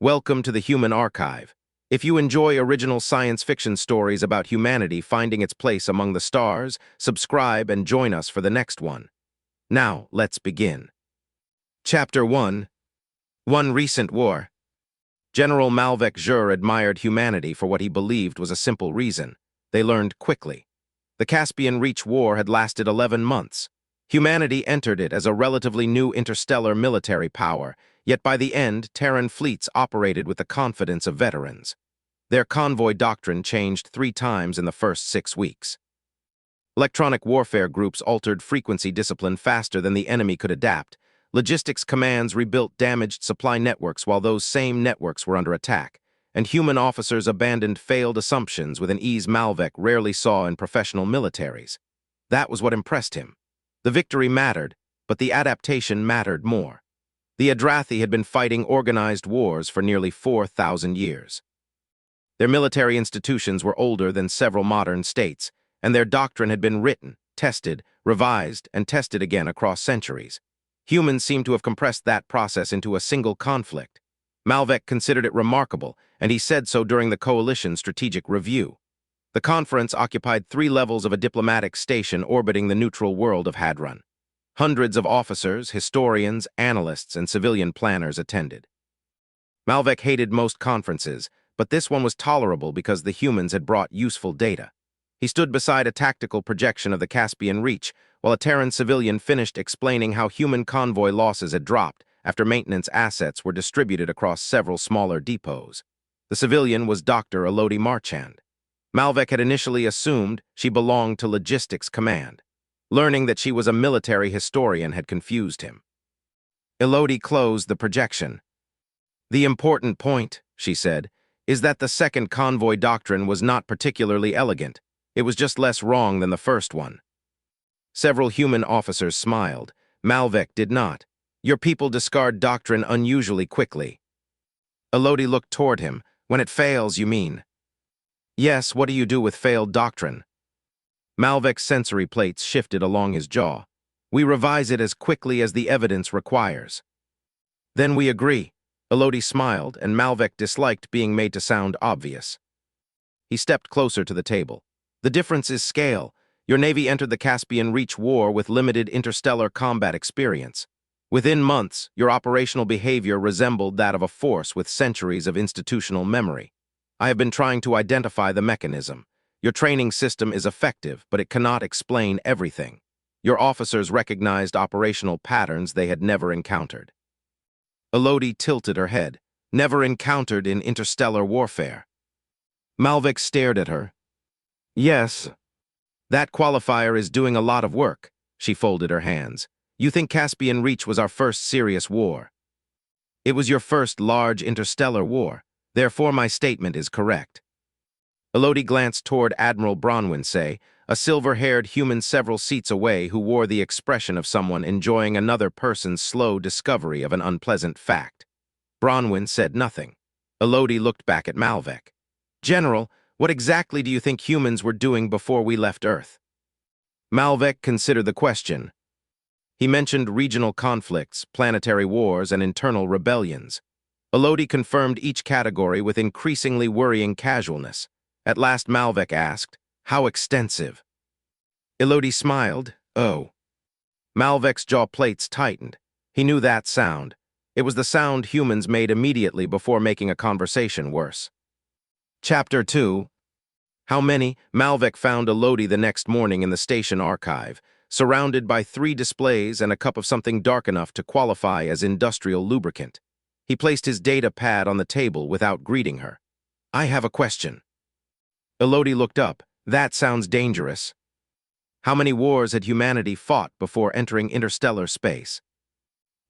Welcome to the Human Archive. If you enjoy original science fiction stories about humanity finding its place among the stars, subscribe and join us for the next one. Now, let's begin. Chapter 1. One Recent War. General Malvek Zhur admired humanity for what he believed was a simple reason. They learned quickly. The Caspian Reach War had lasted 11 months. Humanity entered it as a relatively new interstellar military power, yet by the end, Terran fleets operated with the confidence of veterans. Their convoy doctrine changed 3 times in the first 6 weeks. Electronic warfare groups altered frequency discipline faster than the enemy could adapt. Logistics commands rebuilt damaged supply networks while those same networks were under attack. And human officers abandoned failed assumptions with an ease Malvek rarely saw in professional militaries. That was what impressed him. The victory mattered, but the adaptation mattered more. The Adrathi had been fighting organized wars for nearly 4,000 years. Their military institutions were older than several modern states, and their doctrine had been written, tested, revised, and tested again across centuries. Humans seemed to have compressed that process into a single conflict. Malvek considered it remarkable, and he said so during the Coalition's strategic review. The conference occupied 3 levels of a diplomatic station orbiting the neutral world of Hadron. Hundreds of officers, historians, analysts, and civilian planners attended. Malvek hated most conferences, but this one was tolerable because the humans had brought useful data. He stood beside a tactical projection of the Caspian Reach, while a Terran civilian finished explaining how human convoy losses had dropped after maintenance assets were distributed across several smaller depots. The civilian was Dr. Elodie Marchand. Malvek had initially assumed she belonged to Logistics Command. Learning that she was a military historian had confused him. Elodie closed the projection. "The important point," she said, "is that the second convoy doctrine was not particularly elegant. It was just less wrong than the first one." Several human officers smiled. Malvek did not. "Your people discard doctrine unusually quickly." Elodie looked toward him. "When it fails, you mean?" "Yes, what do you do with failed doctrine?" Malvek's sensory plates shifted along his jaw. "We revise it as quickly as the evidence requires." "Then we agree." Elodie smiled, and Malvek disliked being made to sound obvious. He stepped closer to the table. "The difference is scale. Your Navy entered the Caspian Reach War with limited interstellar combat experience. Within months, your operational behavior resembled that of a force with centuries of institutional memory. I have been trying to identify the mechanism. Your training system is effective, but it cannot explain everything. Your officers recognized operational patterns they had never encountered." Elodie tilted her head. "Never encountered in interstellar warfare." Malvek stared at her. "Yes. That qualifier is doing a lot of work." She folded her hands. "You think Caspian Reach was our first serious war. It was your first large interstellar war. Therefore, my statement is correct." Elodie glanced toward Admiral Bronwyn, a silver-haired human several seats away who wore the expression of someone enjoying another person's slow discovery of an unpleasant fact. Bronwyn said nothing. Elodie looked back at Malvek. "General, what exactly do you think humans were doing before we left Earth?" Malvek considered the question. He mentioned regional conflicts, planetary wars, and internal rebellions. Elodie confirmed each category with increasingly worrying casualness. At last Malvek asked, "How extensive?" Elodie smiled. "Oh." Malvek's jaw plates tightened. He knew that sound. It was the sound humans made immediately before making a conversation worse. Chapter 2. How many? Malvek found Elodie the next morning in the station archive, surrounded by 3 displays and a cup of something dark enough to qualify as industrial lubricant. He placed his data pad on the table without greeting her. "I have a question." Elodie looked up. "That sounds dangerous." How many wars had humanity fought before entering interstellar space?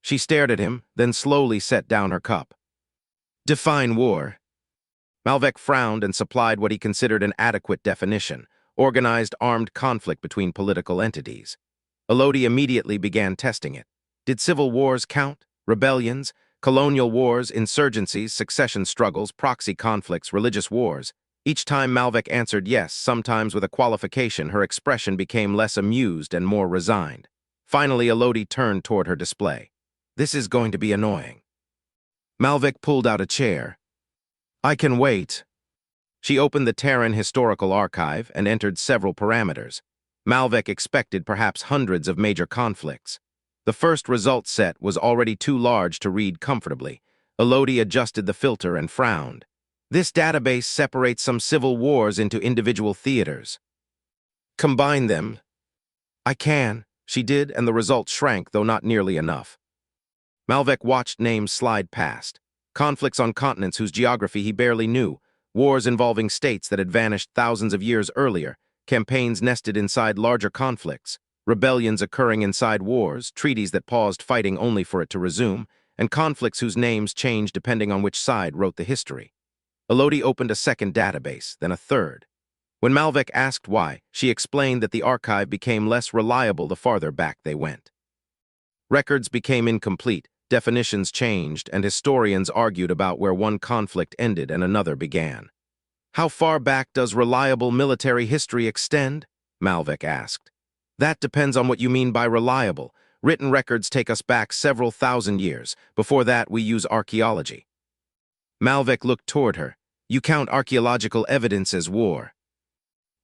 She stared at him, then slowly set down her cup. "Define war." Malvek frowned and supplied what he considered an adequate definition: organized armed conflict between political entities. Elodie immediately began testing it. Did civil wars count? Rebellions? Colonial wars, insurgencies, succession struggles, proxy conflicts, religious wars? Each time Malvek answered yes, sometimes with a qualification, her expression became less amused and more resigned. Finally, Elodie turned toward her display. "This is going to be annoying." Malvek pulled out a chair. I can wait. She opened the Terran Historical Archive and entered several parameters. Malvek expected perhaps hundreds of major conflicts. The first result set was already too large to read comfortably. Elodie adjusted the filter and frowned. This database separates some civil wars into individual theaters. Combine them. I can. She did, and the result shrank, though not nearly enough. Malvek watched names slide past. Conflicts on continents whose geography he barely knew. Wars involving states that had vanished thousands of years earlier. Campaigns nested inside larger conflicts. Rebellions occurring inside wars. Treaties that paused fighting only for it to resume. And conflicts whose names changed depending on which side wrote the history. Elodie opened a second database, then a third. When Malvek asked why, she explained that the archive became less reliable the farther back they went. Records became incomplete, definitions changed, and historians argued about where one conflict ended and another began. How far back does reliable military history extend? Malvek asked. That depends on what you mean by reliable. Written records take us back several thousand years. Before that, we use archaeology. Malvek looked toward her. You count archaeological evidence as war.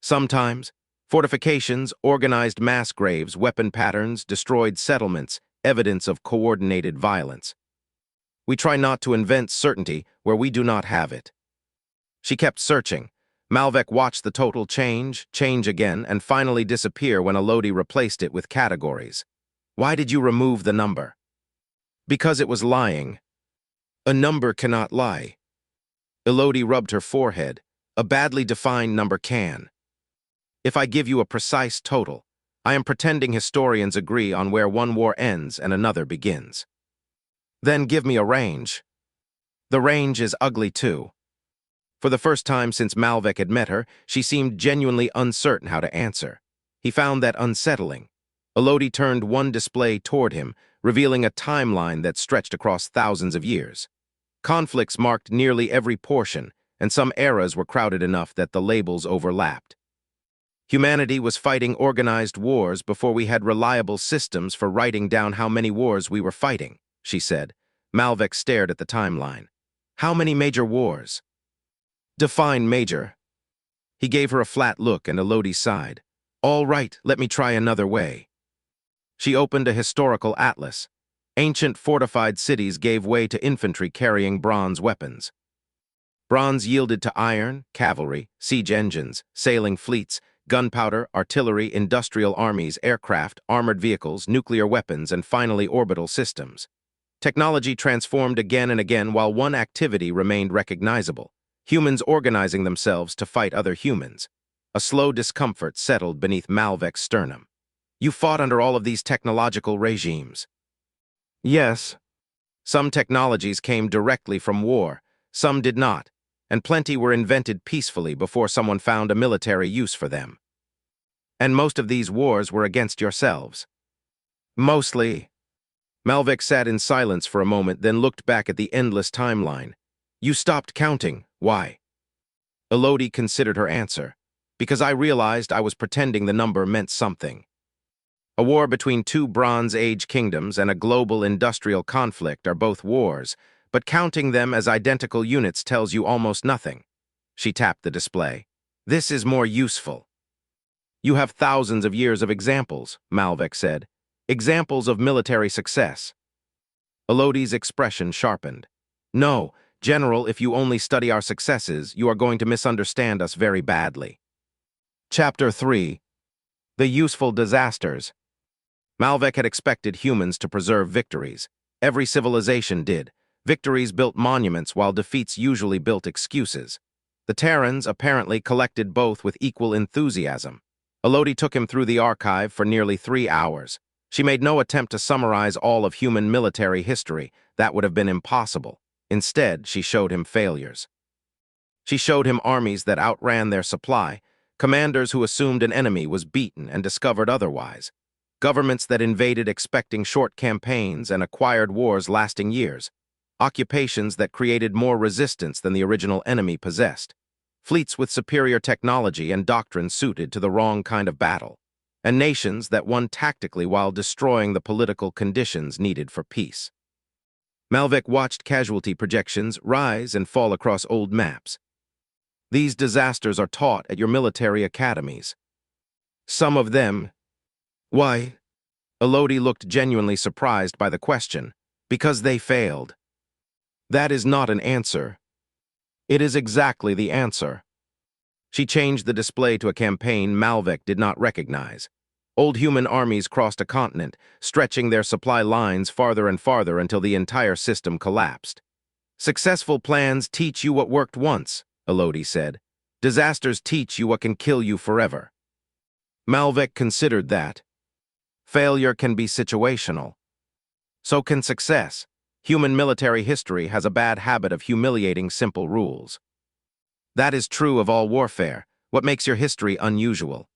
Sometimes. Fortifications, organized mass graves, weapon patterns, destroyed settlements, evidence of coordinated violence. We try not to invent certainty where we do not have it. She kept searching. Malvek watched the total change again, and finally disappear when Elodie replaced it with categories. Why did you remove the number? Because it was lying. A number cannot lie. Elodie rubbed her forehead. A badly defined number can. If I give you a precise total, I am pretending historians agree on where one war ends and another begins. Then give me a range. The range is ugly too. For the first time since Malvek had met her, she seemed genuinely uncertain how to answer. He found that unsettling. Elodie turned one display toward him, revealing a timeline that stretched across thousands of years. Conflicts marked nearly every portion, and some eras were crowded enough that the labels overlapped. Humanity was fighting organized wars before we had reliable systems for writing down how many wars we were fighting, she said. Malvek stared at the timeline. How many major wars? Define major. He gave her a flat look, and Elodie sighed. All right, let me try another way. She opened a historical atlas. Ancient fortified cities gave way to infantry carrying bronze weapons. Bronze yielded to iron, cavalry, siege engines, sailing fleets, gunpowder, artillery, industrial armies, aircraft, armored vehicles, nuclear weapons, and finally orbital systems. Technology transformed again and again while one activity remained recognizable: humans organizing themselves to fight other humans. A slow discomfort settled beneath Malvek's sternum. You fought under all of these technological regimes. Yes. Some technologies came directly from war, some did not, and plenty were invented peacefully before someone found a military use for them. And most of these wars were against yourselves. Mostly. Malvek sat in silence for a moment, then looked back at the endless timeline. You stopped counting. Why? Elodie considered her answer. Because I realized I was pretending the number meant something. A war between two Bronze Age kingdoms and a global industrial conflict are both wars, but counting them as identical units tells you almost nothing. She tapped the display. This is more useful. You have thousands of years of examples, Malvek said. Examples of military success. Elodie's expression sharpened. No, General, if you only study our successes, you are going to misunderstand us very badly. Chapter 3. The Useful Disasters. Malvek had expected humans to preserve victories. Every civilization did. Victories built monuments while defeats usually built excuses. The Terrans apparently collected both with equal enthusiasm. Elodie took him through the archive for nearly 3 hours. She made no attempt to summarize all of human military history. That would have been impossible. Instead, she showed him failures. She showed him armies that outran their supply, commanders who assumed an enemy was beaten and discovered otherwise, governments that invaded expecting short campaigns and acquired wars lasting years, occupations that created more resistance than the original enemy possessed, fleets with superior technology and doctrine suited to the wrong kind of battle, and nations that won tactically while destroying the political conditions needed for peace. Malvek watched casualty projections rise and fall across old maps. These disasters are taught at your military academies. Some of them... Why? Elodie looked genuinely surprised by the question. Because they failed. That is not an answer. It is exactly the answer. She changed the display to a campaign Malvek did not recognize. Old human armies crossed a continent, stretching their supply lines farther and farther until the entire system collapsed. Successful plans teach you what worked once, Elodie said. Disasters teach you what can kill you forever. Malvek considered that. Failure can be situational. So can success. Human military history has a bad habit of humiliating simple rules. That is true of all warfare. What makes your history unusual?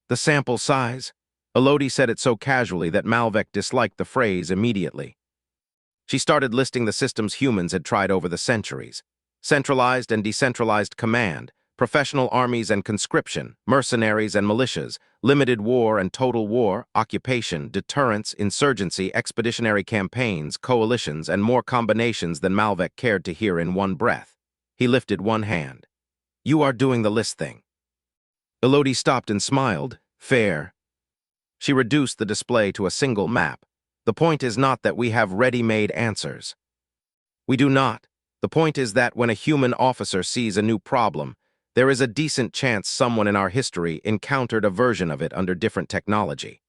The sample size? Elodie said it so casually that Malvek disliked the phrase immediately. She started listing the systems humans had tried over the centuries. Centralized and decentralized command, professional armies and conscription, mercenaries and militias, limited war and total war, occupation, deterrence, insurgency, expeditionary campaigns, coalitions, and more combinations than Malvek cared to hear in one breath. He lifted one hand. You are doing the list thing. Elodie stopped and smiled. Fair. She reduced the display to a single map. The point is not that we have ready-made answers. We do not. The point is that when a human officer sees a new problem, there is a decent chance someone in our history encountered a version of it under different technology.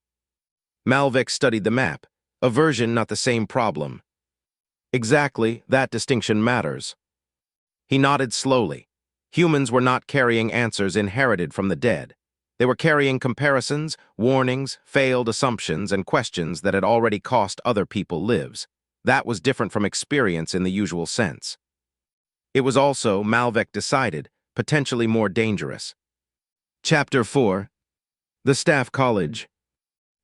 Malvek studied the map. A version, not the same problem. Exactly, that distinction matters. He nodded slowly. Humans were not carrying answers inherited from the dead. They were carrying comparisons, warnings, failed assumptions, and questions that had already cost other people lives. That was different from experience in the usual sense. It was also, Malvek decided, potentially more dangerous. Chapter 4. The Staff College.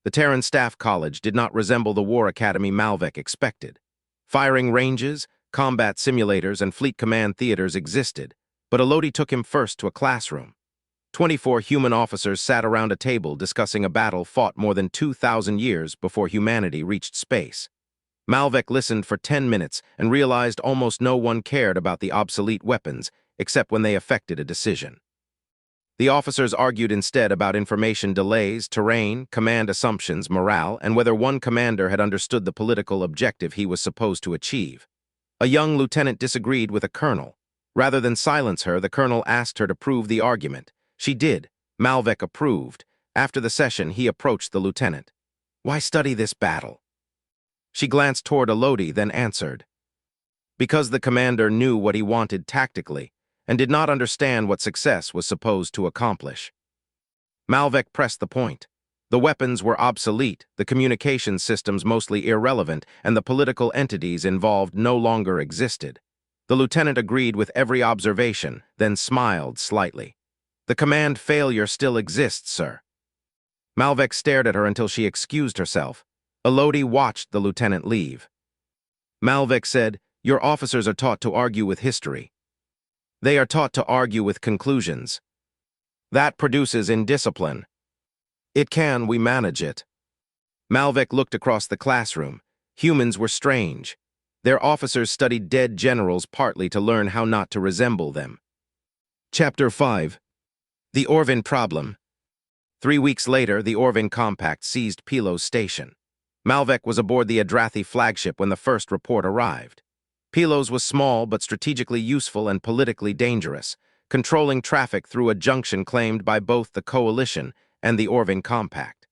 The Terran Staff College did not resemble the war academy Malvek expected. Firing ranges, combat simulators, and fleet command theaters existed, but Elodie took him first to a classroom. 24 human officers sat around a table discussing a battle fought more than 2,000 years before humanity reached space. Malvek listened for 10 minutes and realized almost no one cared about the obsolete weapons, except when they affected a decision. The officers argued instead about information delays, terrain, command assumptions, morale, and whether one commander had understood the political objective he was supposed to achieve. A young lieutenant disagreed with a colonel. Rather than silence her, the colonel asked her to prove the argument. She did. Malvek approved. After the session, he approached the lieutenant. Why study this battle? She glanced toward Elodie, then answered. Because the commander knew what he wanted tactically, and did not understand what success was supposed to accomplish. Malvek pressed the point. The weapons were obsolete, the communication systems mostly irrelevant, and the political entities involved no longer existed. The lieutenant agreed with every observation, then smiled slightly. The command failure still exists, sir. Malvek stared at her until she excused herself. Elodie watched the lieutenant leave. Malvek said, Your officers are taught to argue with history. They are taught to argue with conclusions. That produces indiscipline. It can, we manage it. Malvek looked across the classroom. Humans were strange. Their officers studied dead generals partly to learn how not to resemble them. Chapter 5. The Orvin Problem. 3 weeks later, the Orvin Compact seized Pilos station. Malvek was aboard the Adrathi flagship when the first report arrived. Pilos was small but strategically useful and politically dangerous, controlling traffic through a junction claimed by both the Coalition and the Orvin Compact.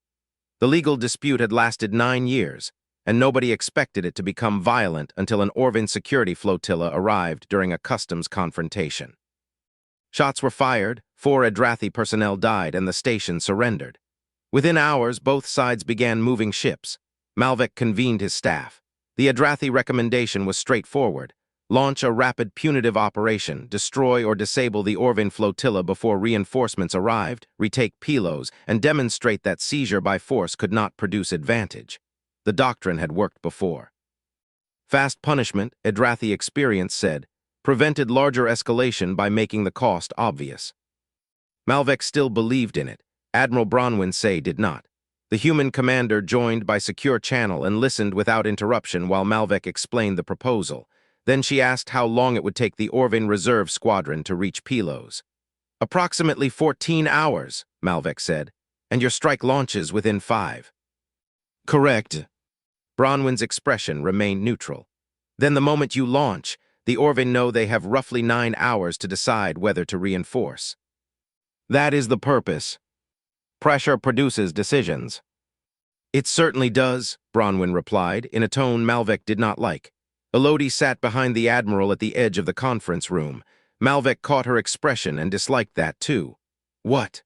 The legal dispute had lasted 9 years, and nobody expected it to become violent until an Orvin security flotilla arrived during a customs confrontation. Shots were fired, 4 Adrathi personnel died, and the station surrendered. Within hours, both sides began moving ships. Malvek convened his staff. The Adrathi recommendation was straightforward. Launch a rapid punitive operation, destroy or disable the Orvin flotilla before reinforcements arrived, retake Pilos, and demonstrate that seizure by force could not produce advantage. The doctrine had worked before. Fast punishment, Adrathi experience said, prevented larger escalation by making the cost obvious. Malvek still believed in it. Admiral Bronwyn Say did not. The human commander joined by secure channel and listened without interruption while Malvek explained the proposal. Then she asked how long it would take the Orvin Reserve Squadron to reach Pilos. Approximately 14 hours, Malvek said, and your strike launches within 5. Correct. Bronwyn's expression remained neutral. Then the moment you launch, the Orvin know they have roughly 9 hours to decide whether to reinforce. That is the purpose. Pressure produces decisions. It certainly does, Bronwyn replied, in a tone Malvek did not like. Elodie sat behind the Admiral at the edge of the conference room. Malvek caught her expression and disliked that too. What?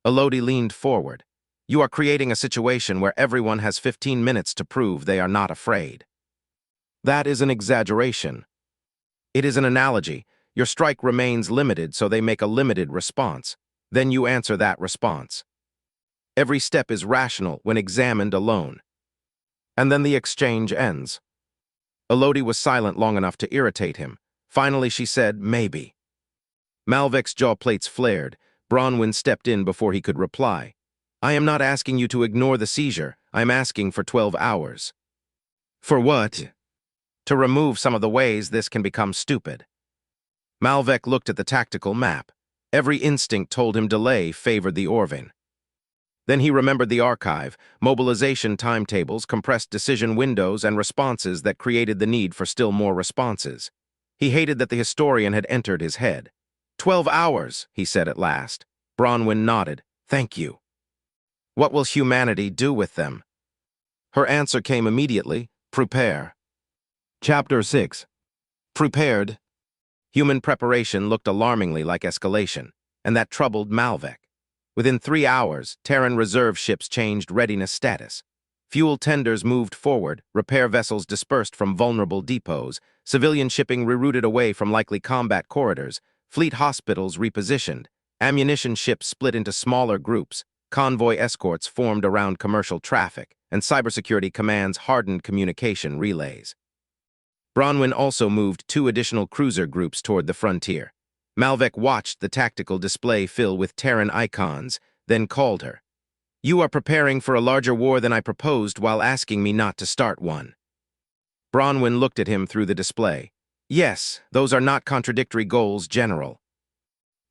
Elodie leaned forward. You are creating a situation where everyone has 15 minutes to prove they are not afraid. That is an exaggeration. It is an analogy. Your strike remains limited, so they make a limited response. Then you answer that response. Every step is rational when examined alone. And then the exchange ends. Elodie was silent long enough to irritate him. Finally, she said, maybe. Malvek's jaw plates flared. Bronwyn stepped in before he could reply. I am not asking you to ignore the seizure. I am asking for 12 hours. For what? To remove some of the ways this can become stupid. Malvek looked at the tactical map. Every instinct told him delay favored the Orvin. Then he remembered the archive, mobilization timetables, compressed decision windows, and responses that created the need for still more responses. He hated that the historian had entered his head. 12 hours, he said at last. Bronwyn nodded. Thank you. What will humanity do with them? Her answer came immediately. Prepare. Chapter 6. Prepared. Human preparation looked alarmingly like escalation, and that troubled Malvek. Within 3 hours, Terran reserve ships changed readiness status. Fuel tenders moved forward, repair vessels dispersed from vulnerable depots, civilian shipping rerouted away from likely combat corridors, fleet hospitals repositioned, ammunition ships split into smaller groups, convoy escorts formed around commercial traffic, and cybersecurity commands hardened communication relays. Bronwyn also moved 2 additional cruiser groups toward the frontier. Malvek watched the tactical display fill with Terran icons, then called her. You are preparing for a larger war than I proposed while asking me not to start one. Bronwyn looked at him through the display. Yes, those are not contradictory goals, General.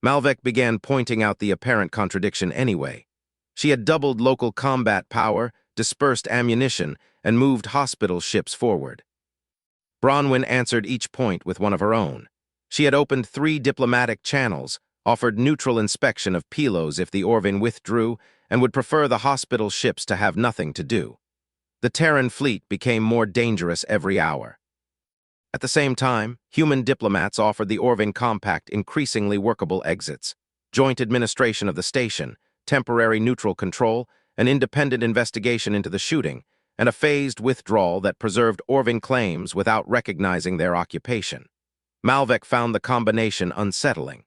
Malvek began pointing out the apparent contradiction anyway. She had doubled local combat power, dispersed ammunition, and moved hospital ships forward. Bronwyn answered each point with one of her own. She had opened 3 diplomatic channels, offered neutral inspection of Pilos if the Orvin withdrew, and would prefer the hospital ships to have nothing to do. The Terran fleet became more dangerous every hour. At the same time, human diplomats offered the Orvin Compact increasingly workable exits, joint administration of the station, temporary neutral control, an independent investigation into the shooting, and a phased withdrawal that preserved Orvin claims without recognizing their occupation. Malvek found the combination unsettling.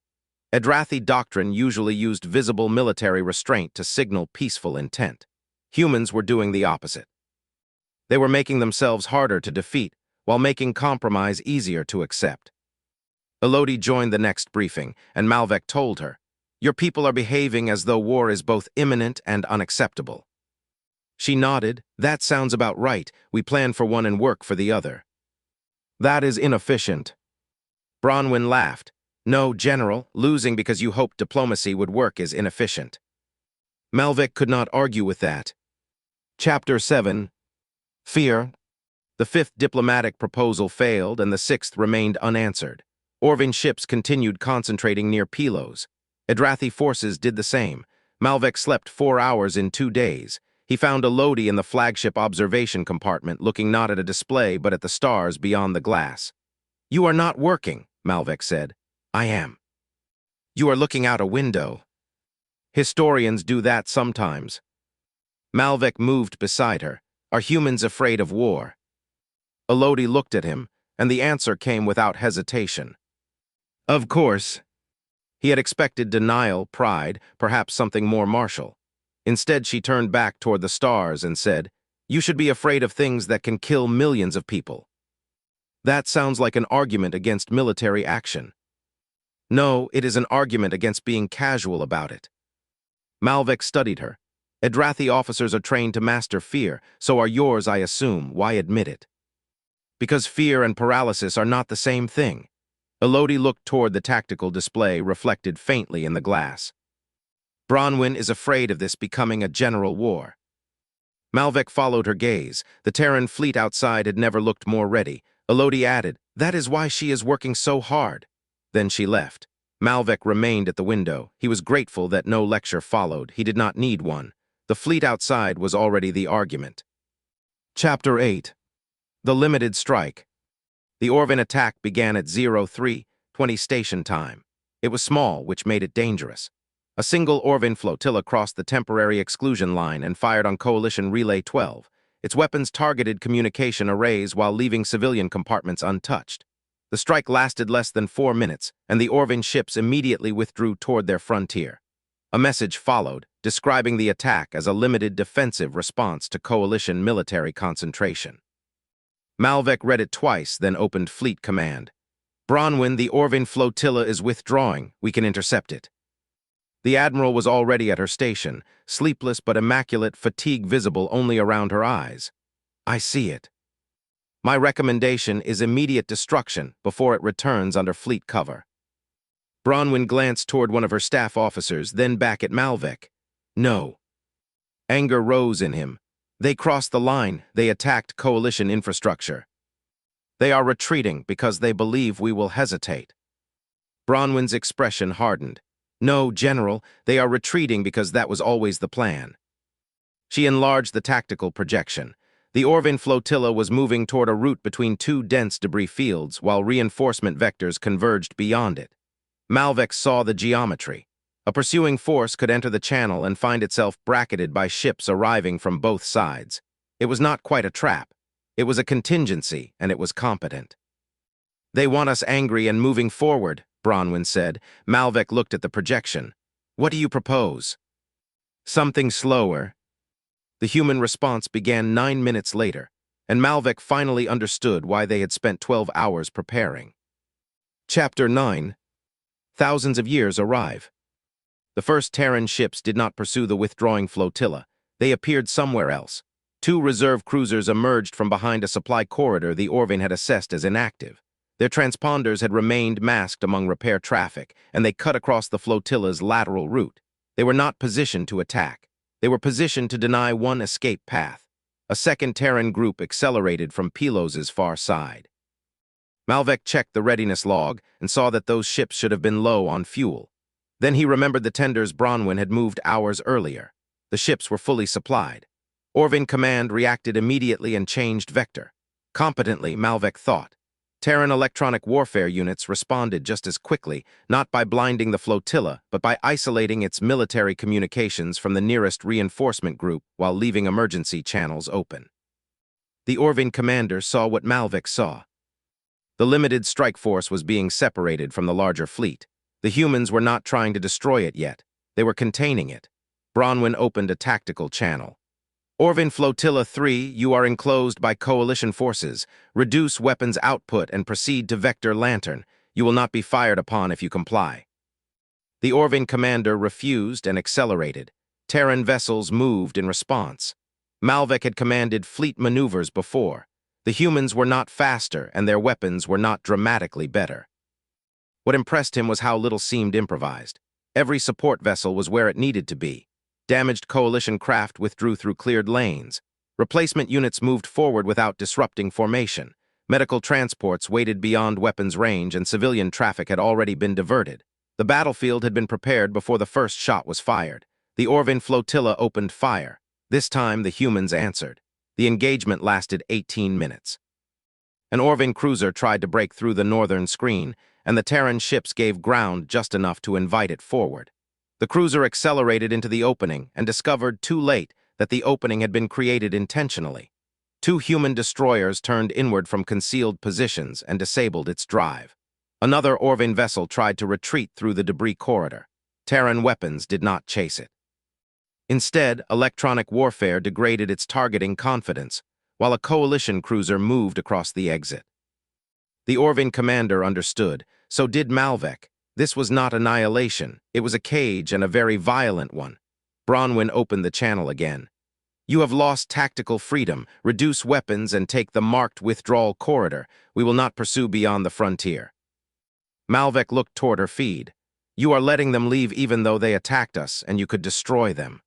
Adrathi doctrine usually used visible military restraint to signal peaceful intent. Humans were doing the opposite. They were making themselves harder to defeat, while making compromise easier to accept. Elodie joined the next briefing, and Malvek told her, Your people are behaving as though war is both imminent and unacceptable. She nodded. That sounds about right. We plan for one and work for the other. That is inefficient. Bronwyn laughed. No, General, losing because you hoped diplomacy would work is inefficient. Malvek could not argue with that. Chapter 7. Fear. The 5th diplomatic proposal failed and the 6th remained unanswered. Orvin ships continued concentrating near Pilos. Adrathi forces did the same. Malvek slept 4 hours in 2 days. He found Elodie in the flagship observation compartment looking not at a display but at the stars beyond the glass. You are not working, Malvek said. I am. You are looking out a window. Historians do that sometimes. Malvek moved beside her. Are humans afraid of war? Elodie looked at him, and the answer came without hesitation. Of course. He had expected denial, pride, perhaps something more martial. Instead, she turned back toward the stars and said, You should be afraid of things that can kill millions of people. That sounds like an argument against military action. No, it is an argument against being casual about it. Malvek studied her. Adrathi officers are trained to master fear, so are yours, I assume. Why admit it? Because fear and paralysis are not the same thing. Elodie looked toward the tactical display reflected faintly in the glass. Bronwyn is afraid of this becoming a general war. Malvek followed her gaze. The Terran fleet outside had never looked more ready. Elodie added, "That is why she is working so hard." Then she left. Malvek remained at the window. He was grateful that no lecture followed. He did not need one. The fleet outside was already the argument. Chapter 8. The Limited Strike. The Orvin attack began at 03:20 station time. It was small, which made it dangerous. A single Orvin flotilla crossed the temporary exclusion line and fired on Coalition Relay 12. Its weapons targeted communication arrays while leaving civilian compartments untouched. The strike lasted less than 4 minutes, and the Orvin ships immediately withdrew toward their frontier. A message followed, describing the attack as a limited defensive response to Coalition military concentration. Malvek read it twice, then opened Fleet Command. "Bronwyn, the Orvin flotilla is withdrawing. We can intercept it." The Admiral was already at her station, sleepless but immaculate, fatigue visible only around her eyes. "I see it. My recommendation is immediate destruction before it returns under fleet cover." Bronwyn glanced toward one of her staff officers, then back at Malvek. "No." Anger rose in him. "They crossed the line. They attacked Coalition infrastructure. They are retreating because they believe we will hesitate." Bronwyn's expression hardened. "No, General, they are retreating because that was always the plan." She enlarged the tactical projection. The Orvin flotilla was moving toward a route between two dense debris fields while reinforcement vectors converged beyond it. Malvek saw the geometry. A pursuing force could enter the channel and find itself bracketed by ships arriving from both sides. It was not quite a trap. It was a contingency, and it was competent. "They want us angry and moving forward," Bronwyn said. Malvek looked at the projection. "What do you propose?" "Something slower." The human response began 9 minutes later, and Malvek finally understood why they had spent 12 hours preparing. Chapter 9. Thousands of years arrive. The first Terran ships did not pursue the withdrawing flotilla. They appeared somewhere else. 2 reserve cruisers emerged from behind a supply corridor the Orvin had assessed as inactive. Their transponders had remained masked among repair traffic, and they cut across the flotilla's lateral route. They were not positioned to attack. They were positioned to deny one escape path. A second Terran group accelerated from Pilos's far side. Malvek checked the readiness log and saw that those ships should have been low on fuel. Then he remembered the tenders Bronwyn had moved hours earlier. The ships were fully supplied. Orvin Command reacted immediately and changed vector. Competently, Malvek thought. Terran electronic warfare units responded just as quickly, not by blinding the flotilla, but by isolating its military communications from the nearest reinforcement group while leaving emergency channels open. The Orvin commander saw what Malvek saw. The limited strike force was being separated from the larger fleet. The humans were not trying to destroy it yet. They were containing it. Bronwyn opened a tactical channel. "Orvin Flotilla 3, you are enclosed by Coalition forces. Reduce weapons output and proceed to Vector Lantern. You will not be fired upon if you comply." The Orvin commander refused and accelerated. Terran vessels moved in response. Malvek had commanded fleet maneuvers before. The humans were not faster, and their weapons were not dramatically better. What impressed him was how little seemed improvised. Every support vessel was where it needed to be. Damaged Coalition craft withdrew through cleared lanes. Replacement units moved forward without disrupting formation. Medical transports waited beyond weapons range, and civilian traffic had already been diverted. The battlefield had been prepared before the first shot was fired. The Orvin flotilla opened fire. This time, the humans answered. The engagement lasted 18 minutes. An Orvin cruiser tried to break through the northern screen, and the Terran ships gave ground just enough to invite it forward. The cruiser accelerated into the opening and discovered too late that the opening had been created intentionally. 2 human destroyers turned inward from concealed positions and disabled its drive. Another Orvin vessel tried to retreat through the debris corridor. Terran weapons did not chase it. Instead, electronic warfare degraded its targeting confidence, while a Coalition cruiser moved across the exit. The Orvin commander understood, so did Malvek. This was not annihilation. It was a cage, and a very violent one. Bronwyn opened the channel again. You have lost tactical freedom. Reduce weapons and take the marked withdrawal corridor. We will not pursue beyond the frontier. Malvek looked toward her feed. You are letting them leave even though they attacked us, and you could destroy them.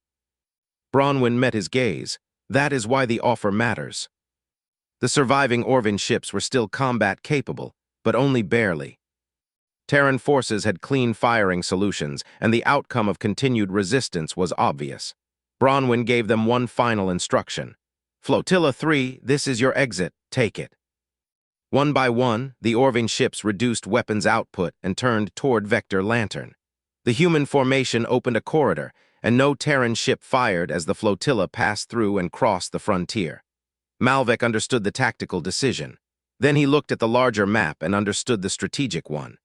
Bronwyn met his gaze. That is why the offer matters. The surviving Orvan ships were still combat-capable, but only barely. Terran forces had clean firing solutions, and the outcome of continued resistance was obvious. Bronwyn gave them one final instruction. Flotilla 3, this is your exit. Take it. One by one, the Orvan ships reduced weapons output and turned toward Vector Lantern. The human formation opened a corridor, and no Terran ship fired as the flotilla passed through and crossed the frontier. Malvek understood the tactical decision. Then he looked at the larger map and understood the strategic one.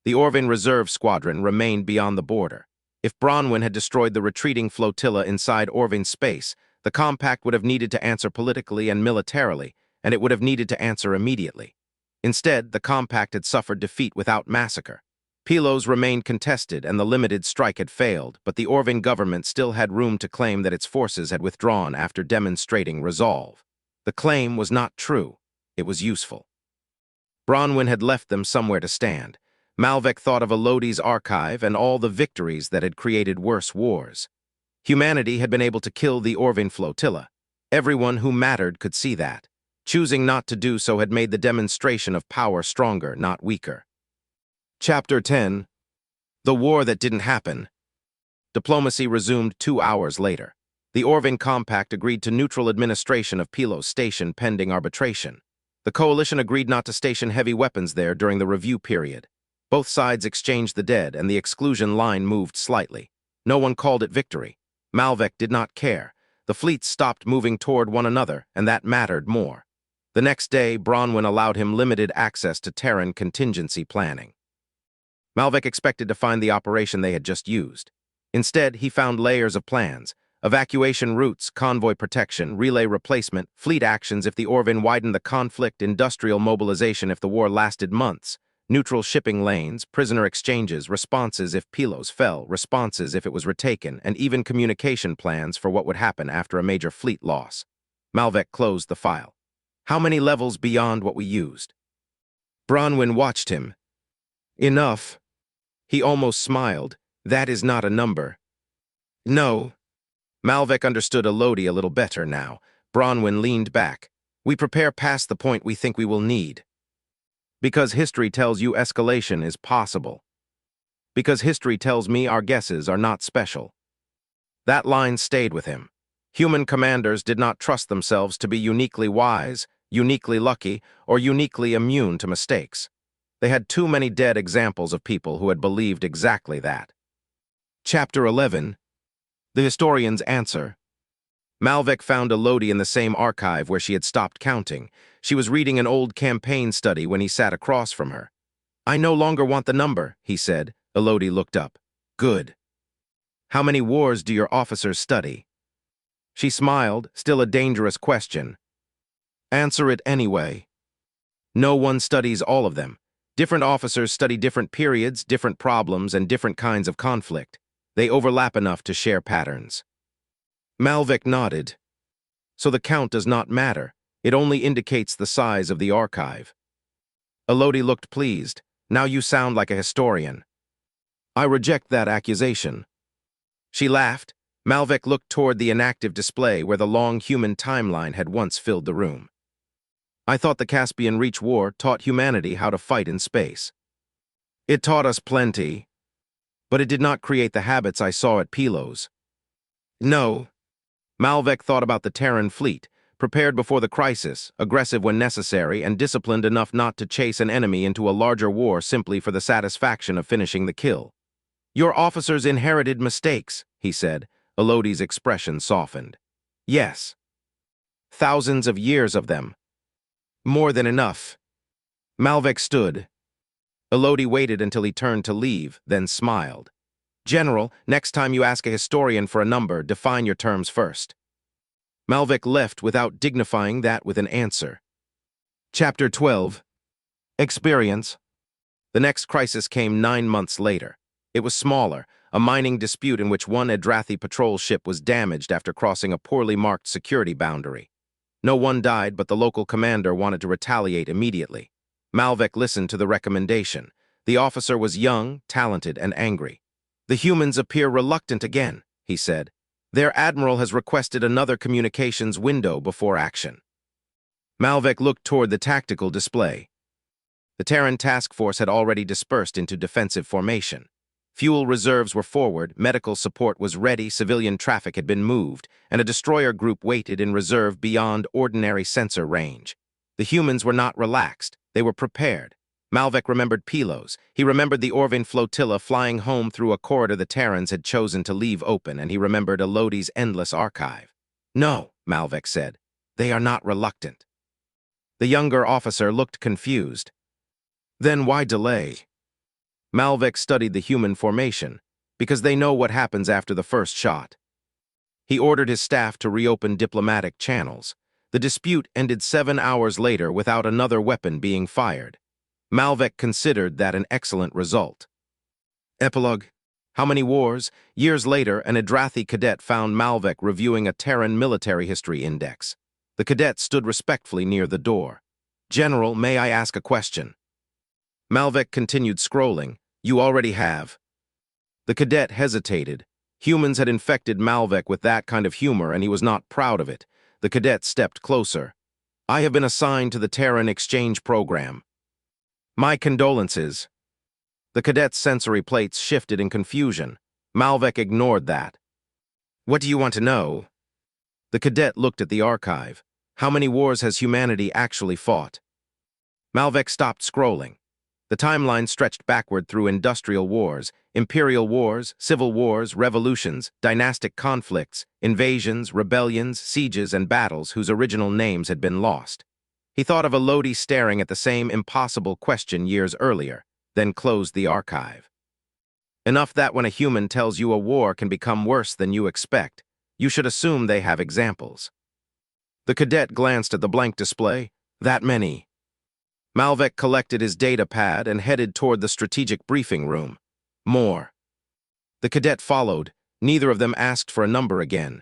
The Orvan Reserve Squadron remained beyond the border. If Bronwyn had destroyed the retreating flotilla inside Orvan space, the compact would have needed to answer politically and militarily, and it would have needed to answer immediately. Instead, the compact had suffered defeat without massacre. Pilos remained contested and the limited strike had failed, but the Orvan government still had room to claim that its forces had withdrawn after demonstrating resolve. The claim was not true. It was useful. Bronwyn had left them somewhere to stand. Malvek thought of Elodie's archive and all the victories that had created worse wars. Humanity had been able to kill the Orvan flotilla. Everyone who mattered could see that. Choosing not to do so had made the demonstration of power stronger, not weaker. Chapter 10. The War That Didn't Happen. Diplomacy resumed 2 hours later. The Orvan Compact agreed to neutral administration of Pilos Station pending arbitration. The coalition agreed not to station heavy weapons there during the review period. Both sides exchanged the dead, and the exclusion line moved slightly. No one called it victory. Malvek did not care. The fleets stopped moving toward one another, and that mattered more. The next day, Bronwyn allowed him limited access to Terran contingency planning. Malvek expected to find the operation they had just used. Instead, he found layers of plans: evacuation routes, convoy protection, relay replacement, fleet actions if the Orvan widened the conflict, industrial mobilization if the war lasted months, neutral shipping lanes, prisoner exchanges, responses if Pilos fell, responses if it was retaken, and even communication plans for what would happen after a major fleet loss. Malvek closed the file. How many levels beyond what we used? Bronwyn watched him. Enough. He almost smiled. That is not a number. No. Malvek understood Elodie a little better now. Bronwyn leaned back. We prepare past the point we think we will need. Because history tells you escalation is possible. Because history tells me our guesses are not special. That line stayed with him. Human commanders did not trust themselves to be uniquely wise, uniquely lucky, or uniquely immune to mistakes. They had too many dead examples of people who had believed exactly that. Chapter 11. The Historian's Answer. Malvek found Elodie in the same archive where she had stopped counting. She was reading an old campaign study when he sat across from her. I no longer want the number, he said. Elodie looked up. Good. How many wars do your officers study? She smiled, still a dangerous question. Answer it anyway. No one studies all of them. Different officers study different periods, different problems, and different kinds of conflict. They overlap enough to share patterns. Malvek nodded. So the count does not matter. It only indicates the size of the archive. Elodie looked pleased. Now you sound like a historian. I reject that accusation. She laughed. Malvek looked toward the inactive display where the long human timeline had once filled the room. I thought the Caspian Reach War taught humanity how to fight in space. It taught us plenty, but it did not create the habits I saw at Pilos. No. Malvek thought about the Terran fleet, prepared before the crisis, aggressive when necessary, and disciplined enough not to chase an enemy into a larger war simply for the satisfaction of finishing the kill. Your officers inherited mistakes, he said. Elodie's expression softened. Yes. Thousands of years of them. More than enough. Malvek stood. Elodie waited until he turned to leave, then smiled. General, next time you ask a historian for a number, define your terms first. Malvek left without dignifying that with an answer. Chapter 12. Experience. The next crisis came 9 months later. It was smaller, a mining dispute in which one Adrathi patrol ship was damaged after crossing a poorly marked security boundary. No one died, but the local commander wanted to retaliate immediately. Malvek listened to the recommendation. The officer was young, talented, and angry. "The humans appear reluctant again," he said. "Their admiral has requested another communications window before action." Malvek looked toward the tactical display. The Terran task force had already dispersed into defensive formation. Fuel reserves were forward, medical support was ready, civilian traffic had been moved, and a destroyer group waited in reserve beyond ordinary sensor range. The humans were not relaxed, they were prepared. Malvek remembered Pilos. He remembered the Orvin flotilla flying home through a corridor the Terrans had chosen to leave open, and he remembered Elodie's endless archive. "No," Malvek said. "They are not reluctant." The younger officer looked confused. "Then why delay?" Malvek studied the human formation, because they know what happens after the first shot. He ordered his staff to reopen diplomatic channels. The dispute ended 7 hours later without another weapon being fired. Malvek considered that an excellent result. Epilogue. How many wars? Years later, an Adrathi cadet found Malvek reviewing a Terran military history index. The cadet stood respectfully near the door. "General, may I ask a question?" Malvek continued scrolling. "You already have." The cadet hesitated. Humans had infected Malvek with that kind of humor, and he was not proud of it. The cadet stepped closer. "I have been assigned to the Terran exchange program." "My condolences." The cadet's sensory plates shifted in confusion. Malvek ignored that. "What do you want to know?" The cadet looked at the archive. "How many wars has humanity actually fought?" Malvek stopped scrolling. The timeline stretched backward through industrial wars, imperial wars, civil wars, revolutions, dynastic conflicts, invasions, rebellions, sieges, and battles whose original names had been lost. He thought of Elodie staring at the same impossible question years earlier, then closed the archive. Enough that when a human tells you a war can become worse than you expect, you should assume they have examples. The cadet glanced at the blank display. "That many." Malvek collected his data pad and headed toward the strategic briefing room. "More." The cadet followed. Neither of them asked for a number again.